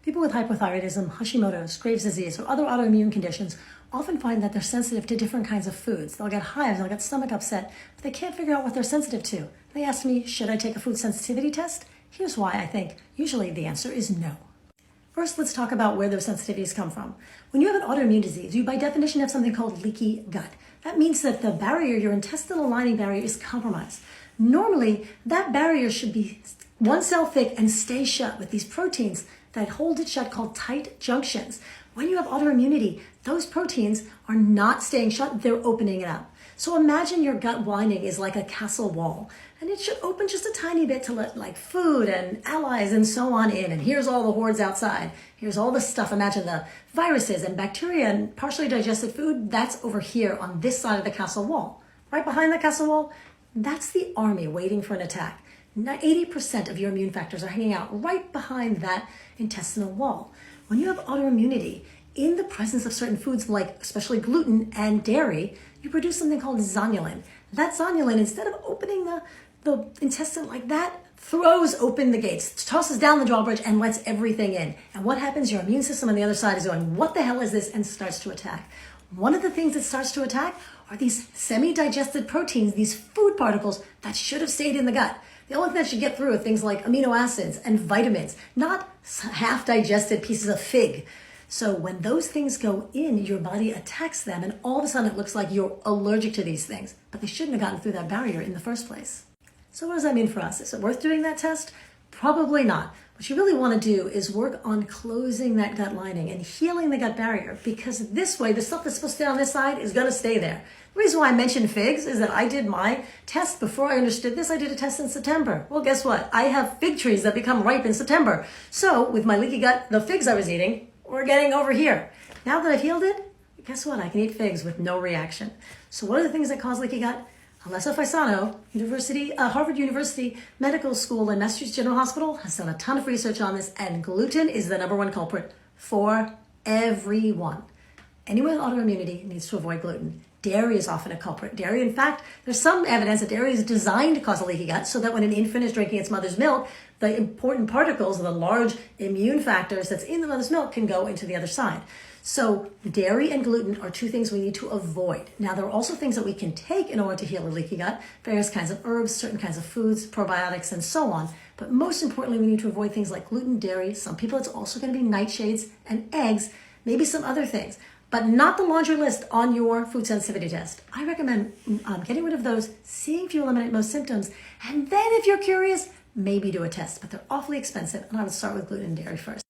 People with hypothyroidism, Hashimoto's, Graves' disease, or other autoimmune conditions often find that they're sensitive to different kinds of foods. They'll get hives, they'll get stomach upset, but they can't figure out what they're sensitive to. They ask me, should I take a food sensitivity test? Here's why I think usually the answer is no. First, let's talk about where those sensitivities come from. When you have an autoimmune disease, you by definition have something called leaky gut. That means that the barrier, your intestinal lining barrier, is compromised. Normally, that barrier should be one cell thick and stay shut with these proteins that hold it shut called tight junctions. When you have autoimmunity, those proteins are not staying shut, they're opening it up. So imagine your gut lining is like a castle wall, and it should open just a tiny bit to let like food and allies and so on in, and here's all the hordes outside. Here's all the stuff. Imagine the viruses and bacteria and partially digested food, that's over here on this side of the castle wall. Right behind the castle wall, that's the army waiting for an attack. 80% of your immune factors are hanging out right behind that intestinal wall. When you have autoimmunity, in the presence of certain foods like especially gluten and dairy, you produce something called zonulin. That zonulin, instead of opening the intestine like that, throws open the gates, tosses down the drawbridge and lets everything in. And what happens? Your immune system on the other side is going, what the hell is this? And starts to attack. One of the things that starts to attack are these semi-digested proteins, these food particles that should have stayed in the gut. The only thing that should get through are things like amino acids and vitamins, not half-digested pieces of fig. So when those things go in, your body attacks them, and all of a sudden it looks like you're allergic to these things, but they shouldn't have gotten through that barrier in the first place. So what does that mean for us? Is it worth doing that test? Probably not. What you really want to do is work on closing that gut lining and healing the gut barrier, because this way, the stuff that's supposed to stay on this side is going to stay there. The reason why I mentioned figs is that I did my test before I understood this. I did a test in September. Well, guess what? I have fig trees that become ripe in September. So with my leaky gut, the figs I was eating were getting over here. Now that I've healed it, guess what? I can eat figs with no reaction. So what are the things that cause leaky gut? Alesso Faisano, Harvard University Medical School and Massachusetts General Hospital has done a ton of research on this, and gluten is the #1 culprit for everyone. Anyone with autoimmunity needs to avoid gluten. Dairy is often a culprit. Dairy, in fact, there's some evidence that dairy is designed to cause a leaky gut so that when an infant is drinking its mother's milk, the important particles, the large immune factors that's in the mother's milk can go into the other side. So dairy and gluten are two things we need to avoid. Now, there are also things that we can take in order to heal a leaky gut, various kinds of herbs, certain kinds of foods, probiotics, and so on. But most importantly, we need to avoid things like gluten, dairy. Some people, it's also going to be nightshades and eggs, maybe some other things, but not the laundry list on your food sensitivity test. I recommend getting rid of those, seeing if you eliminate most symptoms, and then if you're curious, maybe do a test. But they're awfully expensive, and I would start with gluten and dairy first.